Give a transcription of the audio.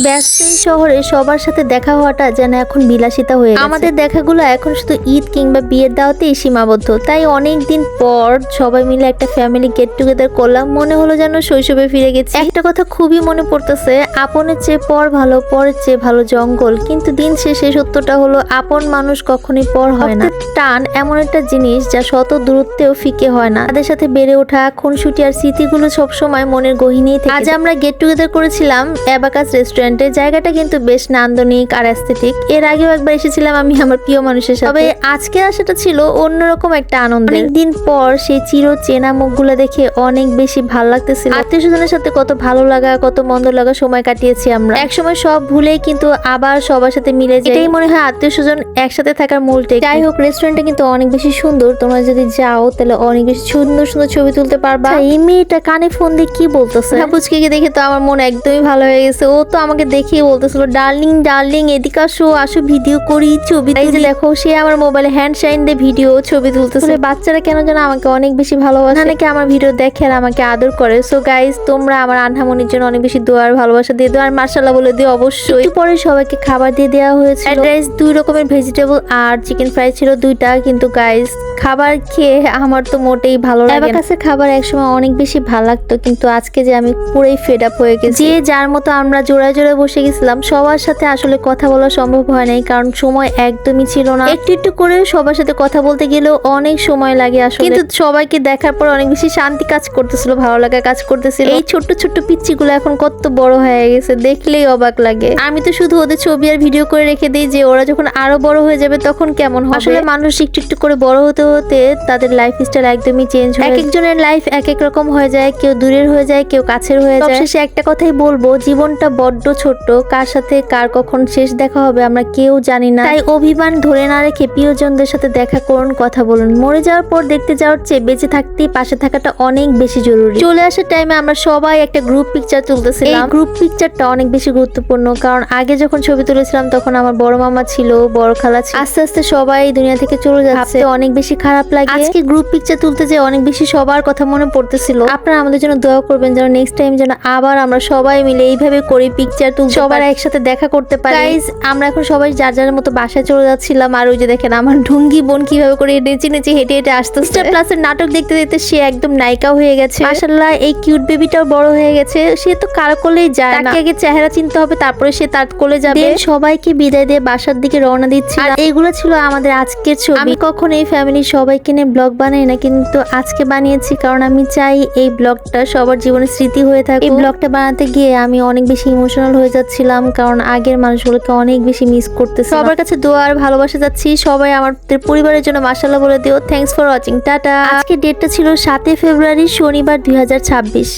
ব্যস্ত এই শহরে সবার সাথে দেখা হওয়াটা যেন এখন বিলাসিতা হয়ে গেছে। আমাদের দেখাগুলো এখন শুধু ঈদ কিংবা বিয়ের দাওয়াতেই সীমাবদ্ধ। তাই অনেক দিন পর সবাই মিলে একটা ফ্যামিলি গেট টুগেদার করলাম, মনে হলো যেন শৈশবে ফিরে গেছি। একটা কথা খুবই মনে পড়তেছে, আপনের চেয়ে পর ভালো, পরের চেয়ে ভালো জঙ্গল। কিন্তু দিন শেষে সত্যটা হলো আপন মানুষ কখনোই পর হয় না। টান এমন একটা জিনিস যা শত দূরত্বেও ফিকে হয় না। তাদের সাথে বেড়ে ওঠা খুনসুটি আর স্মৃতিগুলো সবসময় মনের গহীনেই থাকে। আজ আমরা গেট টুগেদার করেছিলাম অ্যাবাকাস রেস্টুরেন্টে। জায়গাটা কিন্তু বেশ নান্দনিক আর অ্যাস্থেটিক। এর আগেও একবার এসেছিলাম আমি আমার প্রিয় মানুষের সাথে, তবে আজকে আসাটা ছিল অন্যরকম একটা আনন্দ। অনেকদিন পর সেই চির চেনা মুখগুলো দেখে অনেক বেশি ভালো লাগতেছিল। আত্মীয় স্বজনের সাথে কত ভালো লাগা, কত মন্দ লাগা সময় কাটিয়েছি আমরা। একসময় সব ভুলেই কিন্তু আবার সবার সাথে মিলে যায়। এটাই মনে হয় আত্মীয় স্বজন একসাথে থাকার মূল টেক। যাই হোক, রেস্টুরেন্টটা কিন্তু অনেক বেশি সুন্দর। তোমরা যদি যাও তাহলে অনেক বেশি সুন্দর সুন্দর ছবি তুলতে পারবা। এই মেয়েটা কানে ফোন দিয়ে কি বলতেছে? পুচকে দেখে তো আমার মন একদমই ভালো হয়ে গেছে। ও তো আমাকে দেখেই বলতেছিল, ডার্লিং ডার্লিং এদিকে আসো, আসো ভিডিও করি, ছবি। এই যে দেখো, সে আমার মোবাইলে হ্যান্ড সাইন দিয়ে ভিডিও ছবি তুলতেছে। বাচ্চারা কেন যেন আমাকে অনেক বেশি ভালোবাসে, নাকি আমার ভিডিও দেখে আর আমাকে আদর করে। সো গাইস, তোমরা আমার আনহামনির জন্য অনেক বেশি দোয়া আর ভালোবাসা দিয়ে দাও, আর মাশাআল্লাহ বলে দিও অবশ্যই। একটু পরে সবাইকে খাবার দিয়ে দেওয়া হয়েছিল। গাইস, 2 রকমের ভেজিটেবল আর চিকেন ফ্রাই ছিল 2টা। কিন্তু গাইস, খাবার খেয়ে আমার তো মোটেই ভালো লাগে না। অ্যাবাকাসের খাবার একসময় অনেক বেশি ভালো লাগতো, কিন্তু আজকে যে আমি পুরোই ফেড আপ হয়ে গেছি। যে যার মতো আমরা জোড়ায় জোড়ায় বসে গেছিলাম। সবার সাথে আসলে কথা বলা সম্ভব হয় নাই, কারণ সময় একদমই ছিল না। একটু একটু করে সবার সাথে কথা বলতে গেলেও অনেক সময় লাগে আসলে। কিন্তু সবাইকে দেখার পর অনেক বেশি শান্তি কাজ করতেছিল, ভালো লাগা কাজ করতেছিল। এই ছোট্ট ছোট্ট পিচ্চিগুলো এখন কত বড় হয়ে গেছে, দেখলেই অবাক লাগে। আমি তো শুধু ওদের ছবি আর ভিডিও করে রেখে দিই, যে ওরা যখন আরো বড় হয়ে যাবে তখন কেমন হবে। আসলে মানুষ একটু একটু করে বড় হতে হতে তাদের লাইফ স্টাইল একদমই চেঞ্জ হয়। এক একজনের লাইফ এক এক রকম হয়ে যায়, কেউ দূরের হয়ে যায়, কেউ কাছের হয়ে যায়। সবশেষে একটা কথাই বলবো, জীবনটা বড্ড ছোট্ট, কার সাথে কার কখন শেষ দেখা হবে আমরা কেউ জানি না। তাই অভিমান ধরে না রেখে প্রিয়জনদের সাথে দেখা করুন, কথা বলুন। মরে যাওয়ার পর দেখতে যাওয়ার চেয়ে বেঁচে থাকতেই পাশে থাকাটা অনেক বেশি জরুরি। চলে আসার টাইমে আমরা সবাই একটা গ্রুপ পিকচার তুলতেছিলাম। এই গ্রুপ পিকচারটা অনেক বেশি গুরুত্বপূর্ণ, কারণ আগে যখন ছবি তুলেছিলাম তখন আমার বড় মামা ছিল, বড় খালা ছিল। আস্তে আস্তে সবাই দুনিয়া থেকে চলে যাচ্ছে, অনেক বেশি খারাপ লাগে। আজকে গ্রুপ পিকচার তুলতে যে অনেক বেশি সবার কথা মনে পড়তেছিল। আপনারা আমাদের জন্য দোয়া করবেন যেন নেক্সট টাইম যেন আবার আমরা সবাই মিলে এইভাবে করি পিকচার তুলতে, সবার একসাথে দেখা করতে পারি। গাইস, আমরা এখন সবাই যার যার মতো বাসায় চলে যাচ্ছিলাম। আর ওই যে দেখেন আমার ঢুঙ্গি বোন কিভাবে করে নেচে নেচে হেঁটে হেঁটে আসতে। স্টার প্লাসের নাটক দেখতে দেখতে সে একদম নায়িকা হয়ে গেছে। মাশাআল্লাহ, এই কিউট বেবিটাও বড় হয়ে গেছে। সে তো কারো কোলেই যায় না, তাকে আগে চেহারা চিনতে হবে, তারপরে সে তার কোলে যাবে। সবাইকে বিদায় দিয়ে বাসার দিকে রওনা দিচ্ছি। আর এইগুলো ছিল আমাদের আজকের ছবি। আমি কখনো এই ফ্যামিলির সবাইকে নিয়ে ব্লগ বানাই না, কিন্তু আজকে বানিয়েছি কারণ আমি চাই এই ব্লগটা সবার জীবনের স্মৃতি হয়ে থাকে। এই ব্লগটা বানাতে গিয়ে আমি অনেক বেশি ইমোশনাল হয়ে যাচ্ছিলাম, কারণ আগের মানুষগুলোকে অনেক বেশি মিস করতেছি। সবার কাছে দোয়া আর ভালোবাসা যাচ্ছি। সবাই আমাদের পরিবারের জন্য মাশাআল্লাহ বলে দিও। Thanks for watching, tata. আজকে ডেটটা ছিল 7 ফেব্রুয়ারি, শনিবার 2026।